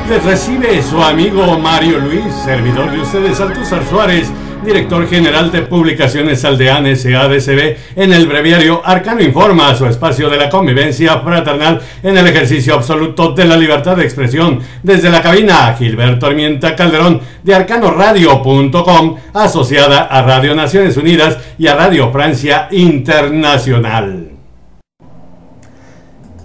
Les recibe su amigo Mario Luis, servidor de ustedes, Altúzar Suárez, director general de Publicaciones Aldean SADCB, en el breviario Arcano Informa, su espacio de la convivencia fraternal en el ejercicio absoluto de la libertad de expresión. Desde la cabina, Gilberto Armienta Calderón, de arcanoradio.com, asociada a Radio Naciones Unidas y a Radio Francia Internacional.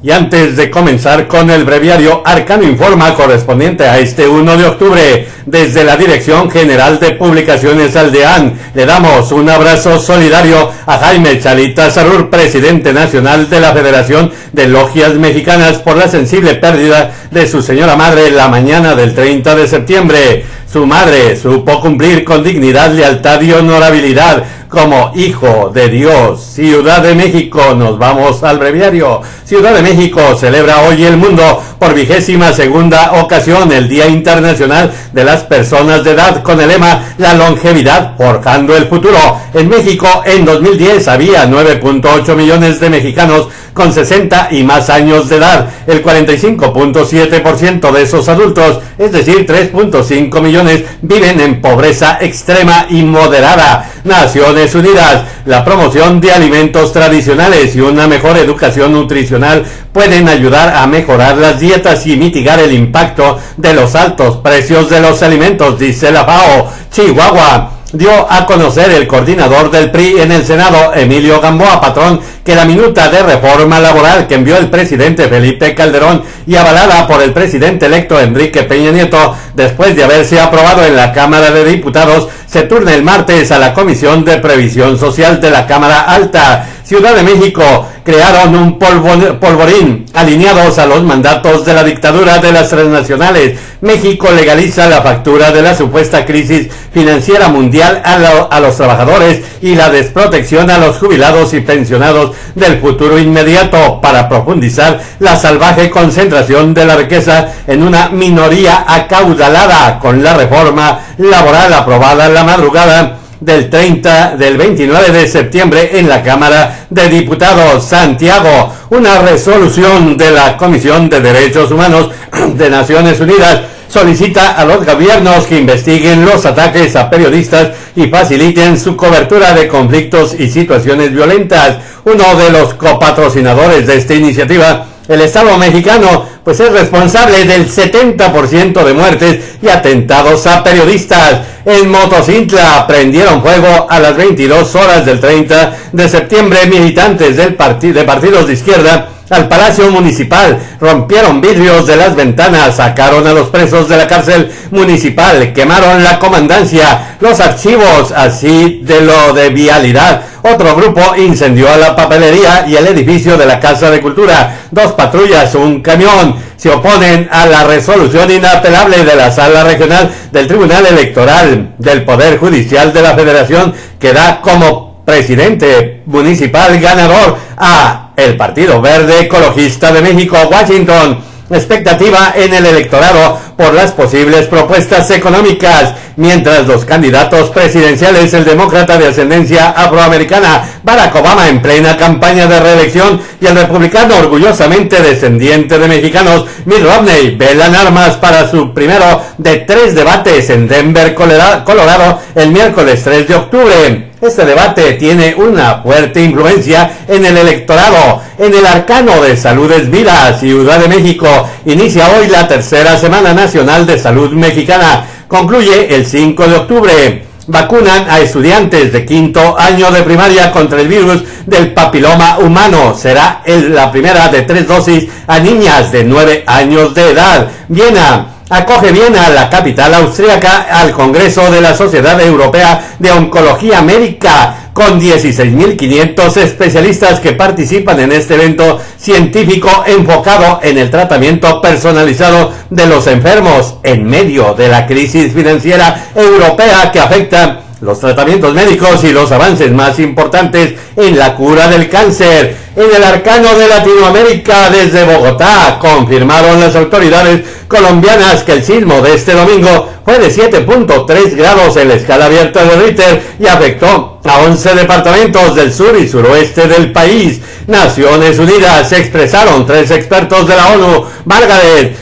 Y antes de comenzar con el breviario Arcano Informa correspondiente a este 1 de octubre, desde la Dirección General de Publicaciones Aldean, le damos un abrazo solidario a Jaime Chalita Sarur, presidente nacional de la Federación de Logias Mexicanas, por la sensible pérdida de su señora madre la mañana del 30 de septiembre. Su madre supo cumplir con dignidad, lealtad y honorabilidad como hijo de Dios. Ciudad de México, nos vamos al breviario. Ciudad de México celebra hoy el mundo por 22ª ocasión el Día Internacional de las Personas de Edad, con el lema La longevidad forjando el futuro. En México en 2010 había 9.8 millones de mexicanos con 60 y más años de edad. El 45.7% de esos adultos, es decir, 3.5 millones, viven en pobreza extrema y moderada. Naciones Unidas, la promoción de alimentos tradicionales y una mejor educación nutricional pueden ayudar a mejorar las dietas y mitigar el impacto de los altos precios de los alimentos, dice la FAO. Chihuahua dio a conocer el coordinador del PRI en el Senado, Emilio Gamboa Patrón, que la minuta de reforma laboral que envió el presidente Felipe Calderón y avalada por el presidente electo Enrique Peña Nieto, después de haberse aprobado en la Cámara de Diputados, se turna el martes a la Comisión de Previsión Social de la Cámara Alta. Ciudad de México crearon un polvorín alineados a los mandatos de la dictadura de las transnacionales. México legaliza la factura de la supuesta crisis financiera mundial a los trabajadores y la desprotección a los jubilados y pensionados del futuro inmediato, para profundizar la salvaje concentración de la riqueza en una minoría acaudalada. Con la reforma laboral aprobada en la madrugada del 29 de septiembre en la Cámara de Diputados, Santiago, una resolución de la Comisión de Derechos Humanos de Naciones Unidas solicita a los gobiernos que investiguen los ataques a periodistas y faciliten su cobertura de conflictos y situaciones violentas. Uno de los copatrocinadores de esta iniciativa, el Estado mexicano, pues es responsable del 70% de muertes y atentados a periodistas. En Motocintla prendieron fuego a las 22 horas del 30 de septiembre militantes de partidos de izquierda al Palacio Municipal, rompieron vidrios de las ventanas, sacaron a los presos de la cárcel municipal, quemaron la comandancia, los archivos, así de lo de vialidad. Otro grupo incendió la papelería y el edificio de la Casa de Cultura. 2 patrullas, un camión, se oponen a la resolución inapelable de la Sala Regional del Tribunal Electoral del Poder Judicial de la Federación, que da como presidente municipal ganador a el Partido Verde Ecologista de México. Washington, expectativa en el electorado por las posibles propuestas económicas, mientras los candidatos presidenciales, el demócrata de ascendencia afroamericana Barack Obama en plena campaña de reelección y el republicano orgullosamente descendiente de mexicanos Mitt Romney, velan armas para su primero de 3 debates en Denver, Colorado, el miércoles 3 de octubre. Este debate tiene una fuerte influencia en el electorado. En el Arcano de Salud es Vida, Ciudad de México inicia hoy la tercera Semana Nacional de Salud Mexicana. Concluye el 5 de octubre. Vacunan a estudiantes de 5º año de primaria contra el virus del papiloma humano. Será la primera de 3 dosis a niñas de 9 años de edad. Viena. Acoge Viena, la capital austríaca, al Congreso de la Sociedad Europea de Oncología Médica, con 16.500 especialistas que participan en este evento científico enfocado en el tratamiento personalizado de los enfermos en medio de la crisis financiera europea que afecta los tratamientos médicos y los avances más importantes en la cura del cáncer. En el arcano de Latinoamérica, desde Bogotá, confirmaron las autoridades colombianas que el sismo de este domingo fue de 7.3 grados en la escala abierta de Richter y afectó a 11 departamentos del sur y suroeste del país. Naciones Unidas expresaron 3 expertos de la ONU, Margaret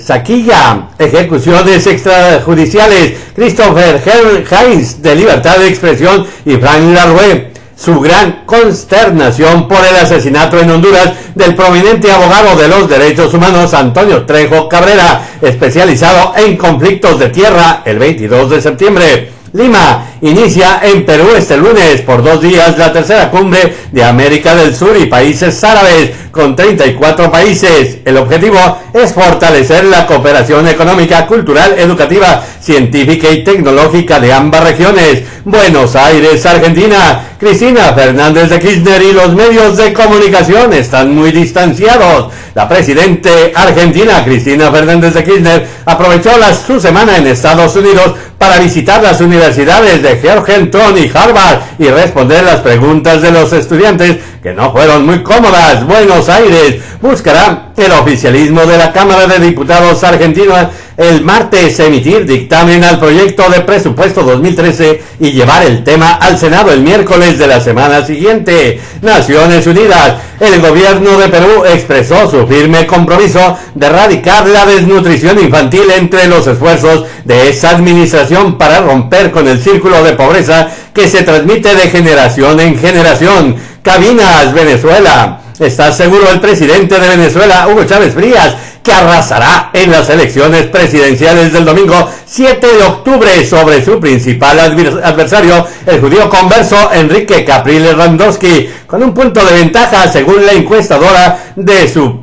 Sakilla, ejecuciones extrajudiciales, Christopher Heinz, de libertad de expresión, y Frank Larue, su gran consternación por el asesinato en Honduras del prominente abogado de los derechos humanos Antonio Trejo Cabrera, especializado en conflictos de tierra, el 22 de septiembre. Lima inicia en Perú este lunes por 2 días la tercera cumbre de América del Sur y países árabes con 34 países. El objetivo es fortalecer la cooperación económica, cultural, educativa, científica y tecnológica de ambas regiones. Buenos Aires, Argentina. Cristina Fernández de Kirchner y los medios de comunicación están muy distanciados. La presidenta argentina, Cristina Fernández de Kirchner, aprovechó su semana en Estados Unidos para visitar las universidades de Georgetown y Harvard y responder las preguntas de los estudiantes, que no fueron muy cómodas. Buenos Aires buscará el oficialismo de la Cámara de Diputados argentina el martes emitir dictamen al proyecto de presupuesto 2013 y llevar el tema al Senado el miércoles de la semana siguiente. Naciones Unidas. El gobierno de Perú expresó su firme compromiso de erradicar la desnutrición infantil entre los esfuerzos de esa administración para romper con el círculo de pobreza que se transmite de generación en generación. Cabinas, Venezuela. ¿Está seguro el presidente de Venezuela, Hugo Chávez Frías, que arrasará en las elecciones presidenciales del domingo 7 de octubre sobre su principal adversario, el judío converso Enrique Capriles Randowski, con un punto de ventaja según la encuestadora de su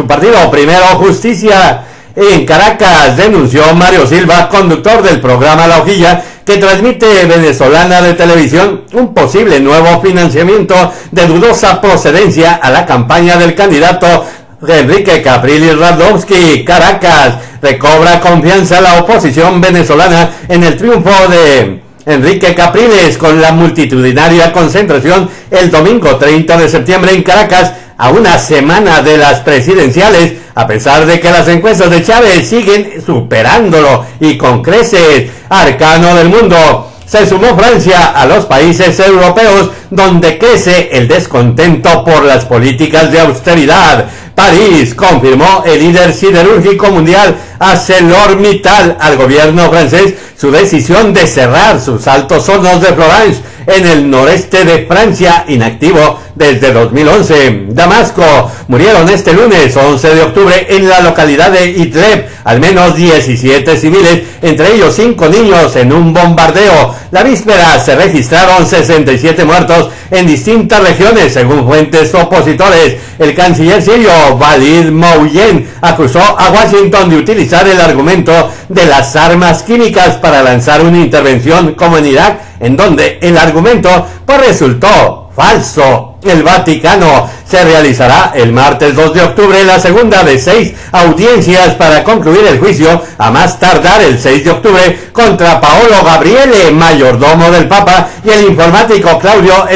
partido Primero Justicia? En Caracas denunció Mario Silva, conductor del programa La Hojilla, que transmite Venezolana de Televisión, un posible nuevo financiamiento de dudosa procedencia a la campaña del candidato Enrique Capriles Randowski. Caracas. Recobra confianza la oposición venezolana en el triunfo de Enrique Capriles con la multitudinaria concentración el domingo 30 de septiembre en Caracas, a una semana de las presidenciales, a pesar de que las encuestas de Chávez siguen superándolo y con creces. Arcano del mundo. Se sumó Francia a los países europeos donde crece el descontento por las políticas de austeridad. París. Confirmó el líder siderúrgico mundial ArcelorMittal al gobierno francés su decisión de cerrar sus altos hornos de Florence en el noreste de Francia, inactivo desde 2011. Damasco. Murieron este lunes 11 de octubre en la localidad de Idlib al menos 17 civiles, entre ellos 5 niños, en un bombardeo. La víspera se registraron 67 muertos en distintas regiones, según fuentes opositores. El canciller sirio Walid Mouyen acusó a Washington de utilizar el argumento de las armas químicas para lanzar una intervención como en Irak, en donde el argumento pues resultó falso. El Vaticano. Se realizará el martes 2 de octubre la segunda de 6 audiencias para concluir el juicio, a más tardar el 6 de octubre, contra Paolo Gabriele, mayordomo del Papa, y el informático Claudio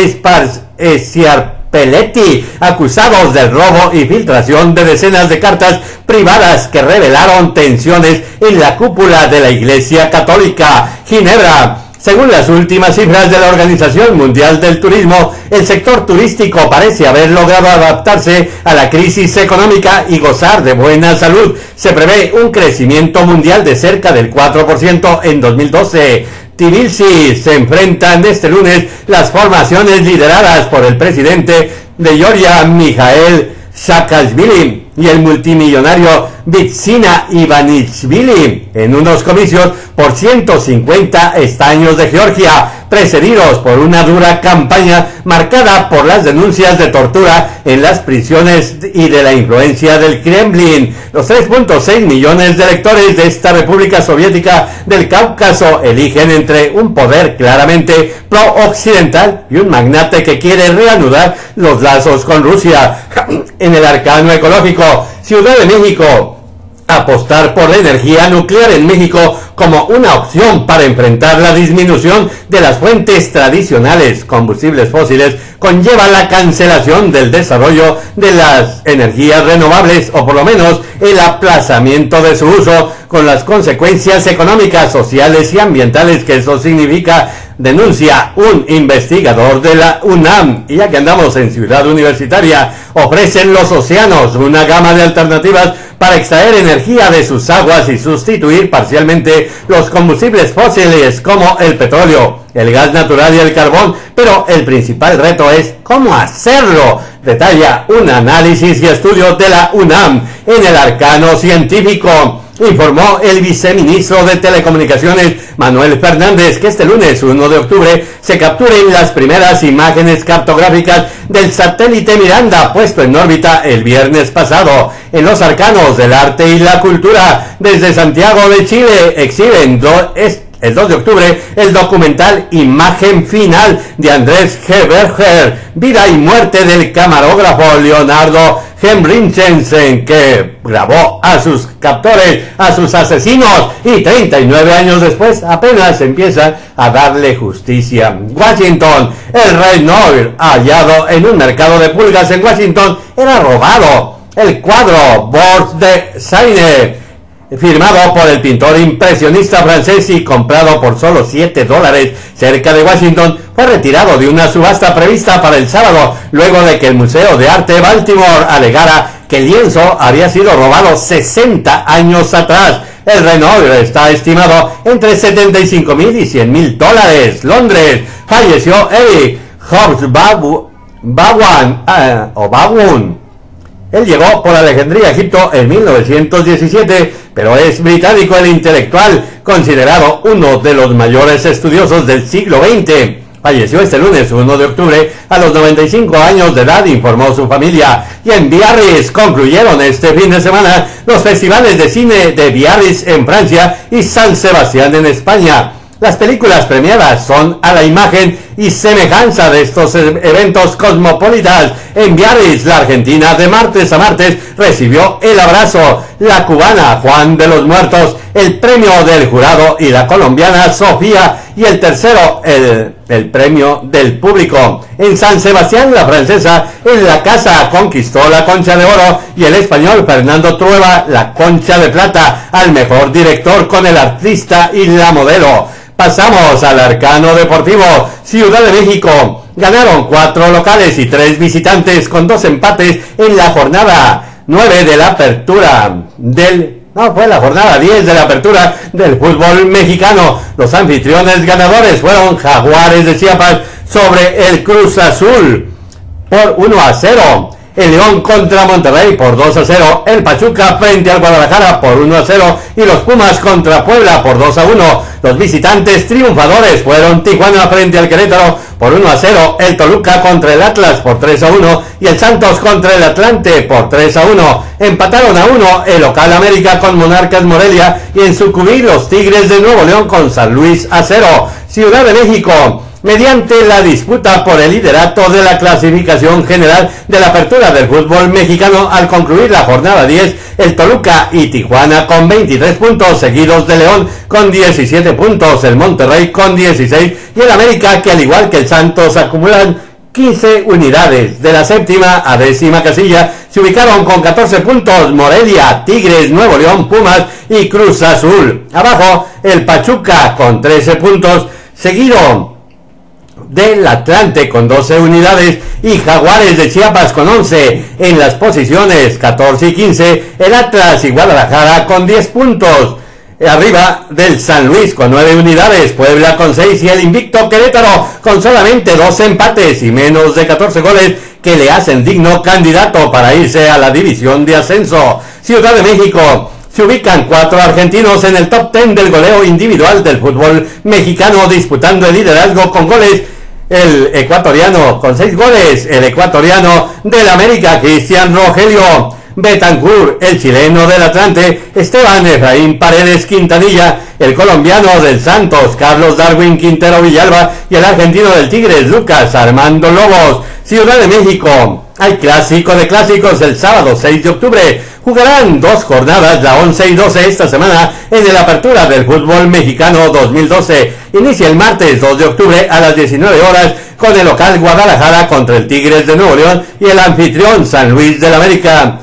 Schiarpelletti, acusados del robo y filtración de decenas de cartas privadas que revelaron tensiones en la cúpula de la Iglesia Católica. Ginebra. Según las últimas cifras de la Organización Mundial del Turismo, el sector turístico parece haber logrado adaptarse a la crisis económica y gozar de buena salud. Se prevé un crecimiento mundial de cerca del 4% en 2012. Tbilisi. Se enfrentan este lunes las formaciones lideradas por el presidente de Georgia, Mikhail Saakashvili, y el multimillonario Bidzina Ivanishvili en unos comicios por 150 escaños de Georgia, precedidos por una dura campaña marcada por las denuncias de tortura en las prisiones y de la influencia del Kremlin. Los 3.6 millones de electores de esta República Soviética del Cáucaso eligen entre un poder claramente pro-occidental y un magnate que quiere reanudar los lazos con Rusia. En el arcano ecológico, Ciudad de México. Apostar por la energía nuclear en México como una opción para enfrentar la disminución de las fuentes tradicionales combustibles fósiles conlleva la cancelación del desarrollo de las energías renovables o por lo menos el aplazamiento de su uso con las consecuencias económicas, sociales y ambientales que eso significa, denuncia un investigador de la UNAM. Y ya que andamos en Ciudad Universitaria, ofrecen los océanos una gama de alternativas para extraer energía de sus aguas y sustituir parcialmente los combustibles fósiles como el petróleo, el gas natural y el carbón, pero el principal reto es cómo hacerlo, detalla un análisis y estudio de la UNAM en el Arcano Científico. Informó el viceministro de Telecomunicaciones, Manuel Fernández, que este lunes 1 de octubre se capturen las primeras imágenes cartográficas del satélite Miranda, puesto en órbita el viernes pasado. En los arcanos del arte y la cultura, desde Santiago de Chile, exhiben el 2 de octubre el documental Imagen Final de Andrés G. Berger, vida y muerte del camarógrafo Leonardo Hemringsen, que grabó a sus captores, a sus asesinos, y 39 años después apenas empieza a darle justicia. Washington, el Rey Noir, hallado en un mercado de pulgas en Washington, era robado. El cuadro Bords de Seine, firmado por el pintor impresionista francés y comprado por solo $7 cerca de Washington, fue retirado de una subasta prevista para el sábado, luego de que el Museo de Arte de Baltimore alegara que el lienzo había sido robado 60 años atrás. El Renoir está estimado entre $75,000 y $100,000. Londres, falleció Eric Hobsbawm. Él llegó por Alejandría, Egipto, en 1917, pero es británico, el intelectual, considerado uno de los mayores estudiosos del siglo XX. Falleció este lunes 1 de octubre a los 95 años de edad, informó su familia. Y en Biarritz concluyeron este fin de semana los festivales de cine de Biarritz en Francia y San Sebastián en España. Las películas premiadas son A la imagen y semejanza de estos eventos cosmopolitas. En Biarritz, la Argentina, de martes a martes recibió El Abrazo, la cubana Juan de los Muertos, el premio del jurado, y la colombiana Sofía, y el tercero el premio del público. En San Sebastián, la francesa En la Casa conquistó la Concha de Oro y el español Fernando Trueba la Concha de Plata al mejor director con El Artista y la Modelo. Pasamos al Arcano Deportivo. Ciudad de México ganaron 4 locales y 3 visitantes con 2 empates en la jornada 9 de la apertura fue la jornada 10 de la apertura del fútbol mexicano. Los anfitriones ganadores fueron Jaguares de Chiapas sobre el Cruz Azul por 1-0. El León contra Monterrey por 2-0, el Pachuca frente al Guadalajara por 1-0 y los Pumas contra Puebla por 2-1. Los visitantes triunfadores fueron Tijuana frente al Querétaro por 1-0, el Toluca contra el Atlas por 3-1 y el Santos contra el Atlante por 3-1. Empataron a 1 el local América con Monarcas Morelia y en Sucubí los Tigres de Nuevo León con San Luis a 0. Ciudad de México, mediante la disputa por el liderato de la clasificación general de la apertura del fútbol mexicano, al concluir la jornada 10, el Toluca y Tijuana con 23 puntos, seguidos de León con 17 puntos, el Monterrey con 16 y el América, que al igual que el Santos acumulan 15 unidades. De la séptima a décima casilla se ubicaron con 14 puntos Morelia, Tigres, Nuevo León, Pumas y Cruz Azul. Abajo el Pachuca con 13 puntos, seguido del Atlante con 12 unidades y Jaguares de Chiapas con 11. En las posiciones 14 y 15 el Atlas y Guadalajara con 10 puntos. Arriba del San Luis con 9 unidades, Puebla con 6 y el invicto Querétaro con solamente 2 empates y menos de 14 goles que le hacen digno candidato para irse a la división de ascenso. Ciudad de México, se ubican 4 argentinos en el top 10 del goleo individual del fútbol mexicano, disputando el liderazgo con goles. El ecuatoriano con 6 goles, el ecuatoriano del América, Cristian Rogelio Betancourt, el chileno del Atlante, Esteban Efraín Paredes Quintanilla, el colombiano del Santos, Carlos Darwin Quintero Villalba, y el argentino del Tigres, Lucas Armando Lobos. Ciudad de México, hay clásico de clásicos el sábado 6 de octubre, jugarán 2 jornadas, la 11 y 12 esta semana, en la apertura del fútbol mexicano 2012. Inicia el martes 2 de octubre a las 19 horas con el local Guadalajara contra el Tigres de Nuevo León y el anfitrión San Luis del América.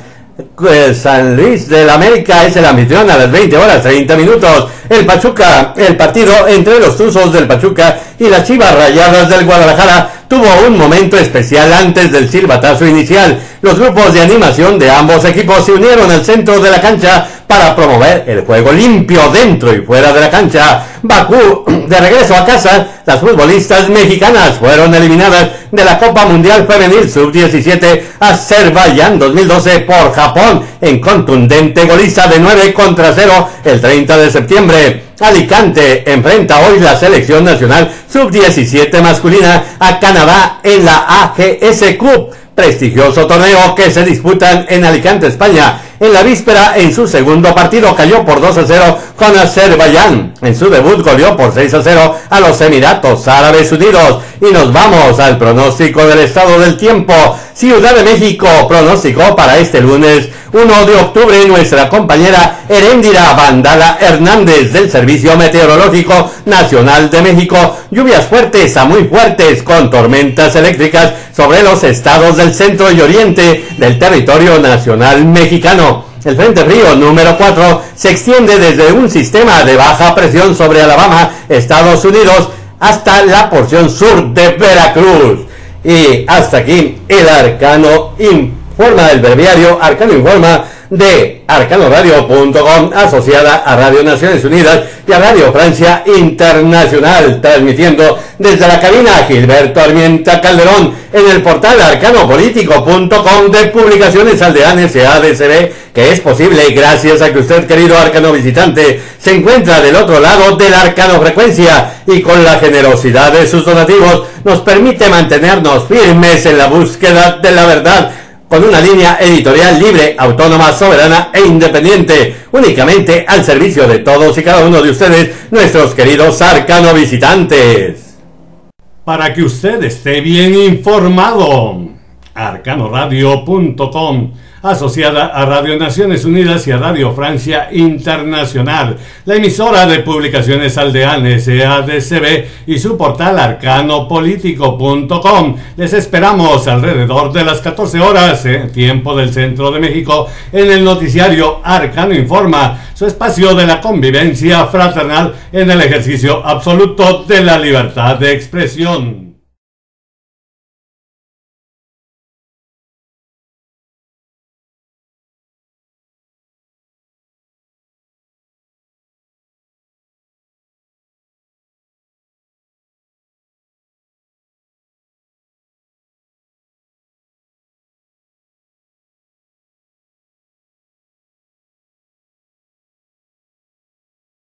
San Luis del América es el anfitrión a las 20 horas 30 minutos. El Pachuca, el partido entre los Tuzos del Pachuca y las Chivas Rayadas del Guadalajara tuvo un momento especial antes del silbatazo inicial. Los grupos de animación de ambos equipos se unieron al centro de la cancha para promover el juego limpio dentro y fuera de la cancha. Bakú, de regreso a casa, las futbolistas mexicanas fueron eliminadas de la Copa Mundial Femenil Sub-17 Azerbaiyán 2012 por Japón en contundente goliza de 9-0 el 30 de septiembre. Alicante enfrenta hoy la selección nacional Sub-17 masculina a Canadá en la AGS Cup, prestigioso torneo que se disputan en Alicante, España. En la víspera, en su segundo partido, cayó por 2-0 con Azerbaiyán. En su debut goleó por 6-0 a los Emiratos Árabes Unidos. Y nos vamos al pronóstico del estado del tiempo. Ciudad de México pronosticó para este lunes 1 de octubre nuestra compañera Heréndira Vandala Hernández del Servicio Meteorológico Nacional de México. Lluvias fuertes a muy fuertes con tormentas eléctricas sobre los estados del centro y oriente del territorio nacional mexicano. El frente frío número 4 se extiende desde un sistema de baja presión sobre Alabama, Estados Unidos, hasta la porción sur de Veracruz. Y hasta aquí el Arcano Informa del breviario Arcano Informa de arcanoradio.com, asociada a Radio Naciones Unidas y a Radio Francia Internacional, transmitiendo desde la cabina Gilberto Armienta Calderón en el portal arcanopolitico.com de Publicaciones Aldeanes ADCB, que es posible gracias a que usted, querido arcano visitante, se encuentra del otro lado de la arcano frecuencia y con la generosidad de sus donativos nos permite mantenernos firmes en la búsqueda de la verdad, con una línea editorial libre, autónoma, soberana e independiente, únicamente al servicio de todos y cada uno de ustedes, nuestros queridos arcano visitantes. Para que usted esté bien informado, arcanoradio.com, asociada a Radio Naciones Unidas y a Radio Francia Internacional, la emisora de Publicaciones Aldeanes ADCB y su portal arcanopolitico.com. Les esperamos alrededor de las 14 horas, tiempo del centro de México, en el noticiario Arcano Informa, su espacio de la convivencia fraternal en el ejercicio absoluto de la libertad de expresión.